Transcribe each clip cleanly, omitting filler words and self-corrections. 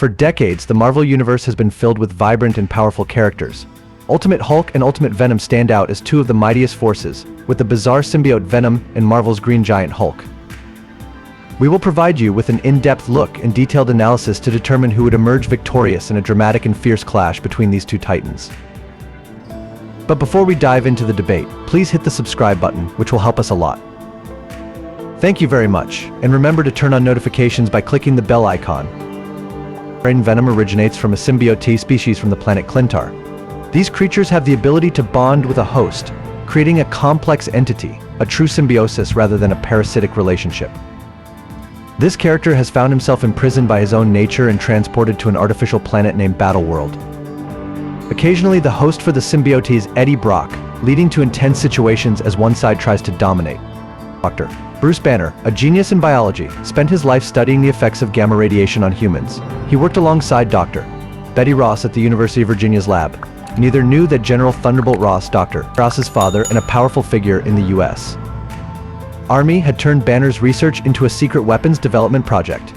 For decades, the Marvel Universe has been filled with vibrant and powerful characters. Ultimate Hulk and Ultimate Venom stand out as two of the mightiest forces, with the bizarre symbiote Venom and Marvel's Green Giant Hulk. We will provide you with an in-depth look and detailed analysis to determine who would emerge victorious in a dramatic and fierce clash between these two titans. But before we dive into the debate, please hit the subscribe button, which will help us a lot. Thank you very much, and remember to turn on notifications by clicking the bell icon. Venom originates from a symbiote species from the planet Clintar. These creatures have the ability to bond with a host, creating a complex entity, a true symbiosis rather than a parasitic relationship. This character has found himself imprisoned by his own nature and transported to an artificial planet named Battleworld. Occasionally, the host for the symbiote is Eddie Brock, leading to intense situations as one side tries to dominate. Dr. Bruce Banner, a genius in biology, spent his life studying the effects of gamma radiation on humans. He worked alongside Dr. Betty Ross at the University of Virginia's lab. Neither knew that General Thunderbolt Ross, Dr. Ross's father, and a powerful figure in the U.S. Army had turned Banner's research into a secret weapons development project.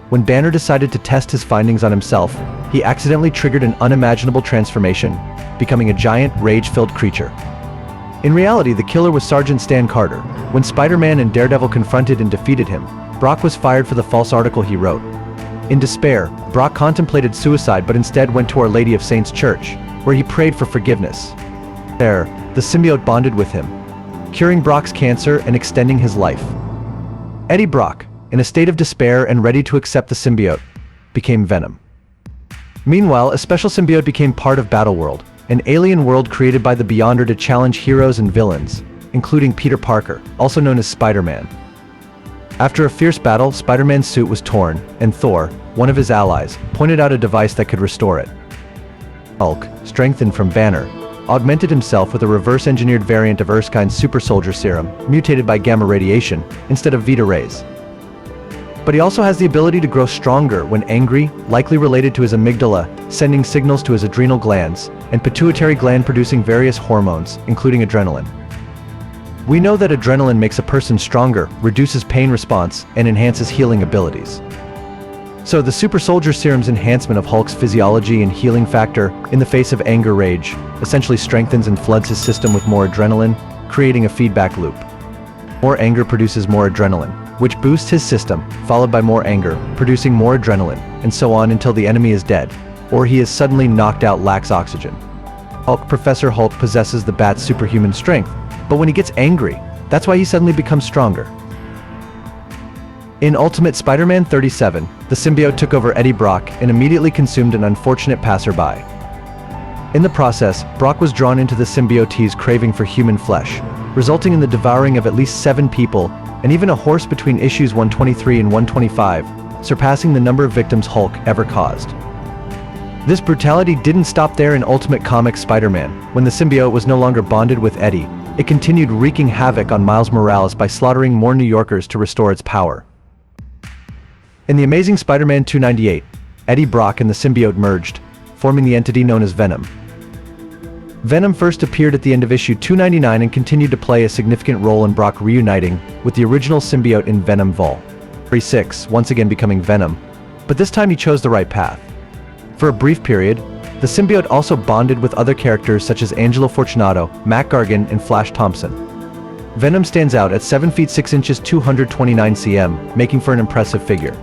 When Banner decided to test his findings on himself, he accidentally triggered an unimaginable transformation, becoming a giant, rage-filled creature. In reality, the killer was Sergeant Stan Carter. When Spider-Man and Daredevil confronted and defeated him, Brock was fired for the false article he wrote. In despair, Brock contemplated suicide but instead went to Our Lady of Saints Church, where he prayed for forgiveness. There, the symbiote bonded with him, curing Brock's cancer and extending his life. Eddie Brock, in a state of despair and ready to accept the symbiote, became Venom. Meanwhile, a special symbiote became part of Battleworld, an alien world created by the Beyonder to challenge heroes and villains, including Peter Parker, also known as Spider-Man. After a fierce battle, Spider-Man's suit was torn, and Thor, one of his allies, pointed out a device that could restore it. Hulk, strengthened from Banner, augmented himself with a reverse-engineered variant of Erskine's super soldier serum, mutated by gamma radiation, instead of Vita rays. But he also has the ability to grow stronger when angry, likely related to his amygdala, sending signals to his adrenal glands, and pituitary gland producing various hormones, including adrenaline. We know that adrenaline makes a person stronger, reduces pain response, and enhances healing abilities. So the super soldier serum's enhancement of Hulk's physiology and healing factor in the face of anger rage essentially strengthens and floods his system with more adrenaline, creating a feedback loop. More anger produces more adrenaline, which boosts his system, followed by more anger, producing more adrenaline, and so on until the enemy is dead, or he is suddenly knocked out, lacks oxygen. Professor Hulk possesses the Bat's superhuman strength, but when he gets angry, that's why he suddenly becomes stronger. In Ultimate Spider-Man 37, the symbiote took over Eddie Brock and immediately consumed an unfortunate passerby. In the process, Brock was drawn into the symbiote's craving for human flesh, resulting in the devouring of at least 7 people, and even a horse between issues 123 and 125, surpassing the number of victims Hulk ever caused. This brutality didn't stop there in Ultimate Comics Spider-Man. When the symbiote was no longer bonded with Eddie, it continued wreaking havoc on Miles Morales by slaughtering more New Yorkers to restore its power. In The Amazing Spider-Man 298, Eddie Brock and the symbiote merged, forming the entity known as Venom. Venom first appeared at the end of issue 299 and continued to play a significant role in Brock reuniting with the original symbiote in Venom Vol. 36, once again becoming Venom, but this time he chose the right path. For a brief period, the symbiote also bonded with other characters such as Angelo Fortunato, Mac Gargan, and Flash Thompson. Venom stands out at 7 feet 6 inches 229 cm, making for an impressive figure.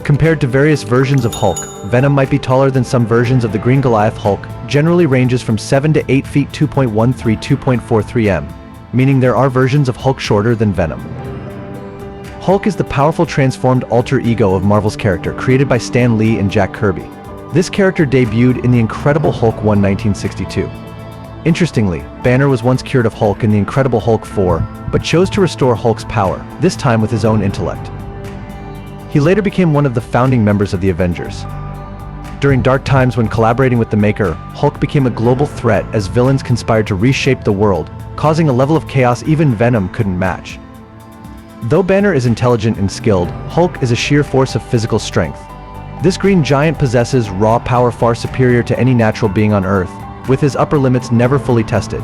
Compared to various versions of Hulk, Venom might be taller than some versions of the Green Goliath Hulk, generally ranges from 7 to 8 feet 2.13–2.43 m, meaning there are versions of Hulk shorter than Venom. Hulk is the powerful transformed alter ego of Marvel's character created by Stan Lee and Jack Kirby. This character debuted in The Incredible Hulk 1 1962. Interestingly, Banner was once cured of Hulk in The Incredible Hulk 4, but chose to restore Hulk's power, this time with his own intellect. He later became one of the founding members of the Avengers. During dark times when collaborating with the Maker, Hulk became a global threat as villains conspired to reshape the world, causing a level of chaos even Venom couldn't match. Though Banner is intelligent and skilled, Hulk is a sheer force of physical strength. This green giant possesses raw power far superior to any natural being on Earth, with his upper limits never fully tested.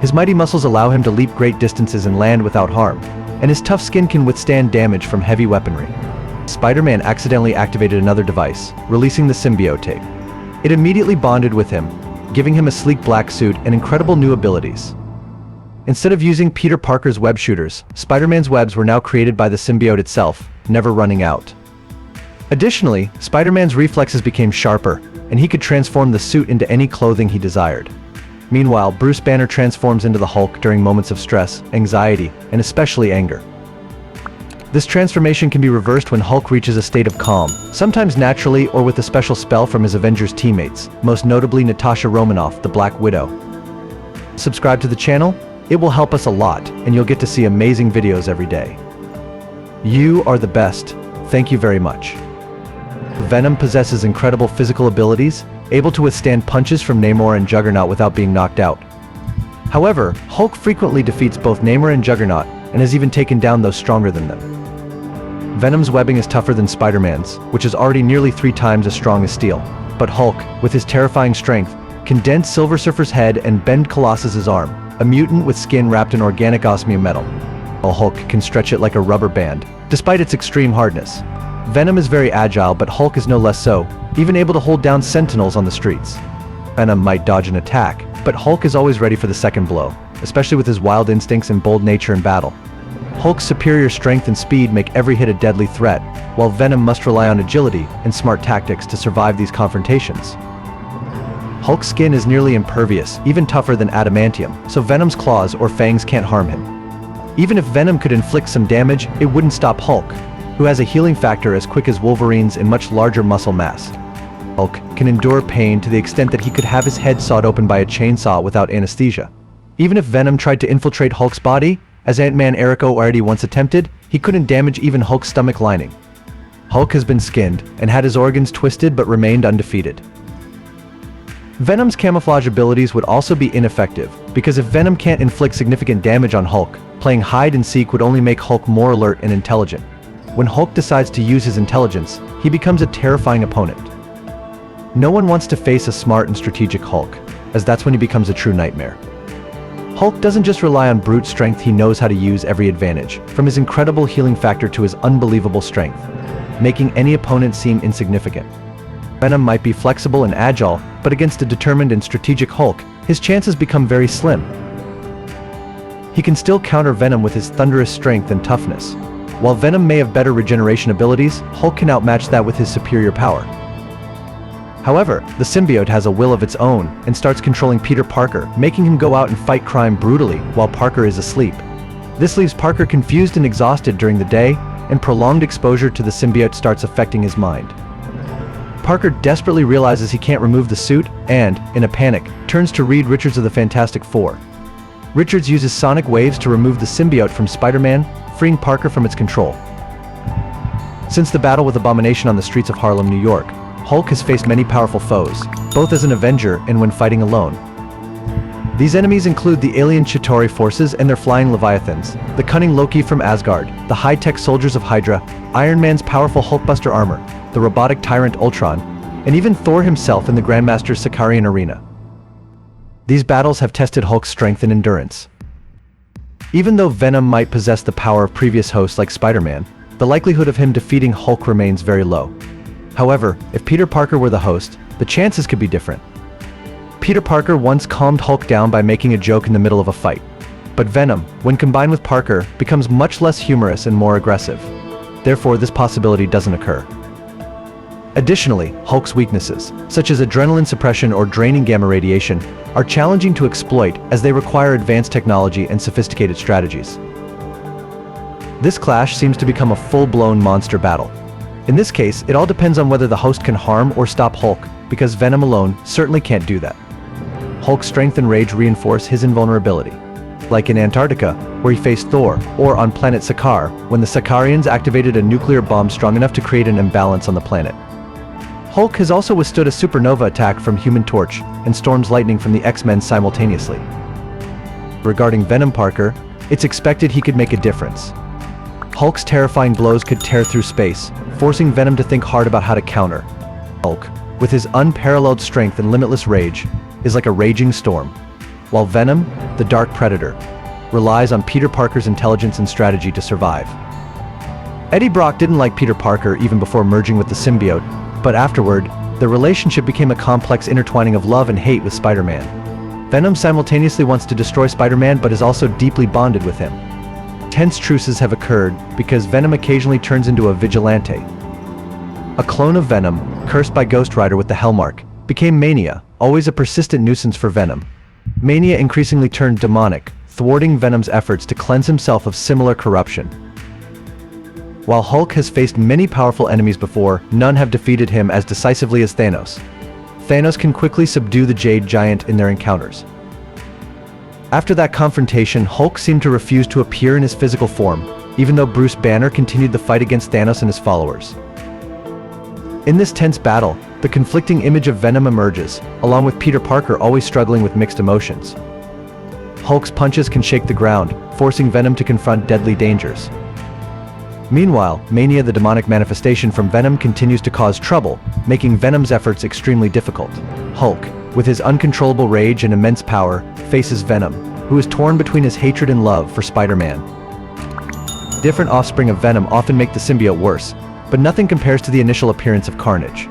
His mighty muscles allow him to leap great distances and land without harm, and his tough skin can withstand damage from heavy weaponry. Spider-Man accidentally activated another device, releasing the symbiote. It immediately bonded with him, giving him a sleek black suit and incredible new abilities. Instead of using Peter Parker's web shooters, Spider-Man's webs were now created by the symbiote itself, never running out. Additionally, Spider-Man's reflexes became sharper, and he could transform the suit into any clothing he desired. Meanwhile, Bruce Banner transforms into the Hulk during moments of stress, anxiety, and especially anger. This transformation can be reversed when Hulk reaches a state of calm, sometimes naturally or with a special spell from his Avengers teammates, most notably Natasha Romanoff, the Black Widow. Subscribe to the channel. It will help us a lot, and you'll get to see amazing videos every day. You are the best. Thank you very much. Venom possesses incredible physical abilities, able to withstand punches from Namor and Juggernaut without being knocked out. However, Hulk frequently defeats both Namor and Juggernaut, and has even taken down those stronger than them. Venom's webbing is tougher than Spider-Man's, which is already nearly 3 times as strong as steel. But Hulk, with his terrifying strength, can dent Silver Surfer's head and bend Colossus's arm, a mutant with skin wrapped in organic osmium metal. While Hulk can stretch it like a rubber band, despite its extreme hardness. Venom is very agile, but Hulk is no less so, even able to hold down sentinels on the streets. Venom might dodge an attack, but Hulk is always ready for the second blow, especially with his wild instincts and bold nature in battle. Hulk's superior strength and speed make every hit a deadly threat, while Venom must rely on agility and smart tactics to survive these confrontations. Hulk's skin is nearly impervious, even tougher than adamantium, so Venom's claws or fangs can't harm him. Even if Venom could inflict some damage, it wouldn't stop Hulk, who has a healing factor as quick as Wolverine's and much larger muscle mass. Hulk can endure pain to the extent that he could have his head sawed open by a chainsaw without anesthesia. Even if Venom tried to infiltrate Hulk's body, as Ant-Man Erico already once attempted, he couldn't damage even Hulk's stomach lining. Hulk has been skinned and had his organs twisted but remained undefeated. Venom's camouflage abilities would also be ineffective, because if Venom can't inflict significant damage on Hulk, playing hide and seek would only make Hulk more alert and intelligent. When Hulk decides to use his intelligence, he becomes a terrifying opponent. No one wants to face a smart and strategic Hulk, as that's when he becomes a true nightmare. Hulk doesn't just rely on brute strength, he knows how to use every advantage, from his incredible healing factor to his unbelievable strength, making any opponent seem insignificant. Venom might be flexible and agile, but against a determined and strategic Hulk, his chances become very slim. He can still counter Venom with his thunderous strength and toughness. While Venom may have better regeneration abilities, Hulk can outmatch that with his superior power. However, the symbiote has a will of its own and starts controlling Peter Parker, making him go out and fight crime brutally while Parker is asleep. This leaves Parker confused and exhausted during the day, and prolonged exposure to the symbiote starts affecting his mind. Parker desperately realizes he can't remove the suit and, in a panic, turns to Reed Richards of the Fantastic Four. Richards uses sonic waves to remove the symbiote from Spider-Man, freeing Parker from its control. Since the battle with Abomination on the streets of Harlem, New York, Hulk has faced many powerful foes, both as an Avenger and when fighting alone. These enemies include the alien Chitauri forces and their flying Leviathans, the cunning Loki from Asgard, the high-tech soldiers of Hydra, Iron Man's powerful Hulkbuster armor, the robotic tyrant Ultron, and even Thor himself in the Grandmaster's Sicarian arena. These battles have tested Hulk's strength and endurance. Even though Venom might possess the power of previous hosts like Spider-Man, the likelihood of him defeating Hulk remains very low. However, if Peter Parker were the host, the chances could be different. Peter Parker once calmed Hulk down by making a joke in the middle of a fight. But Venom, when combined with Parker, becomes much less humorous and more aggressive. Therefore, this possibility doesn't occur. Additionally, Hulk's weaknesses, such as adrenaline suppression or draining gamma radiation, are challenging to exploit as they require advanced technology and sophisticated strategies. This clash seems to become a full-blown monster battle. In this case, it all depends on whether the host can harm or stop Hulk, because Venom alone certainly can't do that. Hulk's strength and rage reinforce his invulnerability. Like in Antarctica, where he faced Thor, or on planet Sakaar, when the Sicarians activated a nuclear bomb strong enough to create an imbalance on the planet. Hulk has also withstood a supernova attack from Human Torch and Storm's lightning from the X-Men simultaneously. Regarding Venom Parker, it's expected he could make a difference. Hulk's terrifying blows could tear through space, forcing Venom to think hard about how to counter. Hulk, with his unparalleled strength and limitless rage, is like a raging storm, while Venom, the Dark Predator, relies on Peter Parker's intelligence and strategy to survive. Eddie Brock didn't like Peter Parker even before merging with the symbiote, but afterward, their relationship became a complex intertwining of love and hate with Spider-Man. Venom simultaneously wants to destroy Spider-Man but is also deeply bonded with him. Tense truces have occurred because Venom occasionally turns into a vigilante. A clone of Venom, cursed by Ghost Rider with the Hellmark, became Mania, always a persistent nuisance for Venom. Mania increasingly turned demonic, thwarting Venom's efforts to cleanse himself of similar corruption. While Hulk has faced many powerful enemies before, none have defeated him as decisively as Thanos. Thanos can quickly subdue the Jade Giant in their encounters. After that confrontation, Hulk seemed to refuse to appear in his physical form, even though Bruce Banner continued the fight against Thanos and his followers. In this tense battle, the conflicting image of Venom emerges, along with Peter Parker always struggling with mixed emotions. Hulk's punches can shake the ground, forcing Venom to confront deadly dangers. Meanwhile, Mania, the demonic manifestation from Venom, continues to cause trouble, making Venom's efforts extremely difficult. Hulk, with his uncontrollable rage and immense power, faces Venom, who is torn between his hatred and love for Spider-Man. Different offspring of Venom often make the symbiote worse, but nothing compares to the initial appearance of Carnage.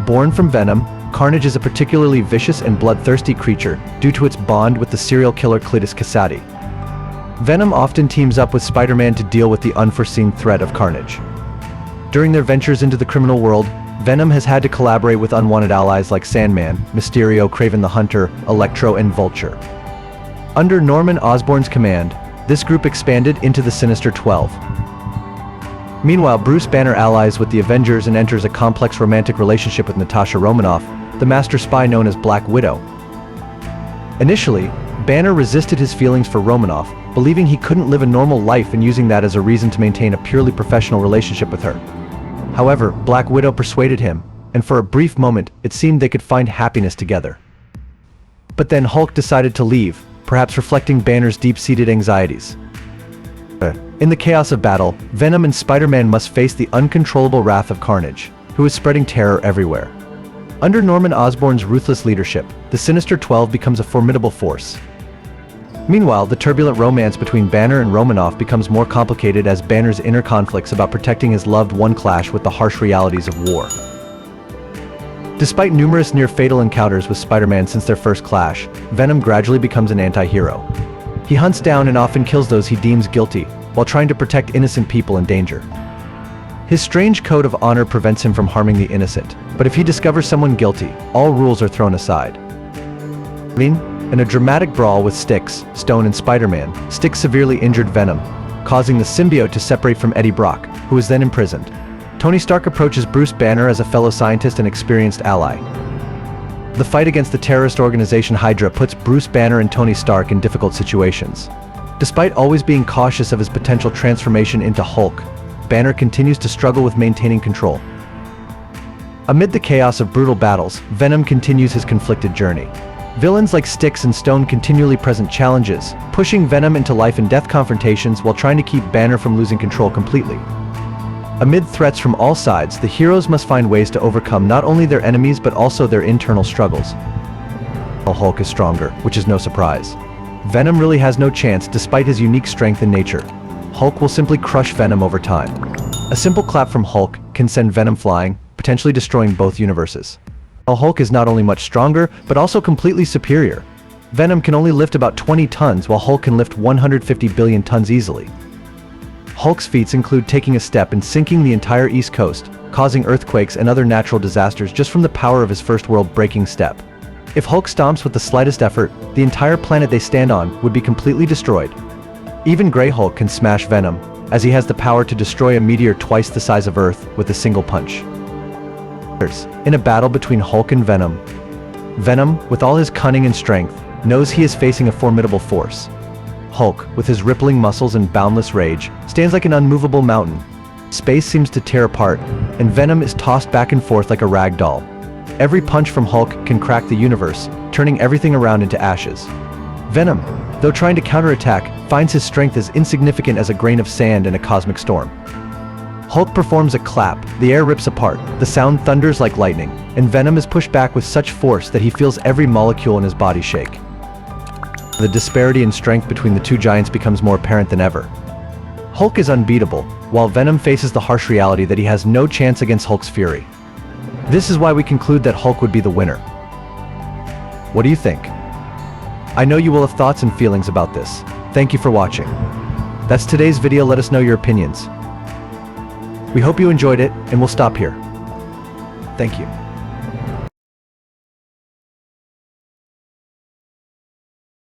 Born from Venom, Carnage is a particularly vicious and bloodthirsty creature due to its bond with the serial killer Cletus Kasady. Venom often teams up with Spider-Man to deal with the unforeseen threat of Carnage. During their ventures into the criminal world, Venom has had to collaborate with unwanted allies like Sandman, Mysterio, Kraven the Hunter, Electro, and Vulture. Under Norman Osborn's command, this group expanded into the Sinister 12. Meanwhile, Bruce Banner allies with the Avengers and enters a complex romantic relationship with Natasha Romanoff, the master spy known as Black Widow. Initially, Banner resisted his feelings for Romanoff, believing he couldn't live a normal life and using that as a reason to maintain a purely professional relationship with her. However, Black Widow persuaded him, and for a brief moment, it seemed they could find happiness together. But then Hulk decided to leave, perhaps reflecting Banner's deep-seated anxieties. In the chaos of battle, Venom and Spider-Man must face the uncontrollable wrath of Carnage, who is spreading terror everywhere. Under Norman Osborn's ruthless leadership, the Sinister 12 becomes a formidable force. Meanwhile, the turbulent romance between Banner and Romanoff becomes more complicated as Banner's inner conflicts about protecting his loved one clash with the harsh realities of war. Despite numerous near-fatal encounters with Spider-Man since their first clash, Venom gradually becomes an anti-hero. He hunts down and often kills those he deems guilty, while trying to protect innocent people in danger. His strange code of honor prevents him from harming the innocent, but if he discovers someone guilty, all rules are thrown aside. In a dramatic brawl with Styx, Stone, and Spider-Man, Styx severely injured Venom, causing the symbiote to separate from Eddie Brock, who is then imprisoned. Tony Stark approaches Bruce Banner as a fellow scientist and experienced ally. The fight against the terrorist organization Hydra puts Bruce Banner and Tony Stark in difficult situations. Despite always being cautious of his potential transformation into Hulk, Banner continues to struggle with maintaining control. Amid the chaos of brutal battles, Venom continues his conflicted journey. Villains like Styx and Stone continually present challenges, pushing Venom into life-and-death confrontations while trying to keep Banner from losing control completely. Amid threats from all sides, the heroes must find ways to overcome not only their enemies but also their internal struggles. Hulk is stronger, which is no surprise. Venom really has no chance despite his unique strength and nature. Hulk will simply crush Venom over time. A simple clap from Hulk can send Venom flying, potentially destroying both universes. Hulk is not only much stronger, but also completely superior. Venom can only lift about 20 tons while Hulk can lift 150 billion tons easily. Hulk's feats include taking a step and sinking the entire East Coast, causing earthquakes and other natural disasters just from the power of his first world-breaking step. If Hulk stomps with the slightest effort, the entire planet they stand on would be completely destroyed. Even Grey Hulk can smash Venom, as he has the power to destroy a meteor twice the size of Earth with a single punch. In a battle between Hulk and Venom, Venom, with all his cunning and strength, knows he is facing a formidable force. Hulk, with his rippling muscles and boundless rage, stands like an unmovable mountain. Space seems to tear apart, and Venom is tossed back and forth like a rag doll. Every punch from Hulk can crack the universe, turning everything around into ashes. Venom, though trying to counterattack, finds his strength as insignificant as a grain of sand in a cosmic storm. Hulk performs a clap, the air rips apart, the sound thunders like lightning, and Venom is pushed back with such force that he feels every molecule in his body shake. The disparity in strength between the two giants becomes more apparent than ever. Hulk is unbeatable, while Venom faces the harsh reality that he has no chance against Hulk's fury. This is why we conclude that Hulk would be the winner. What do you think? I know you will have thoughts and feelings about this. Thank you for watching. That's today's video. Let us know your opinions. We hope you enjoyed it, and we'll stop here. Thank you.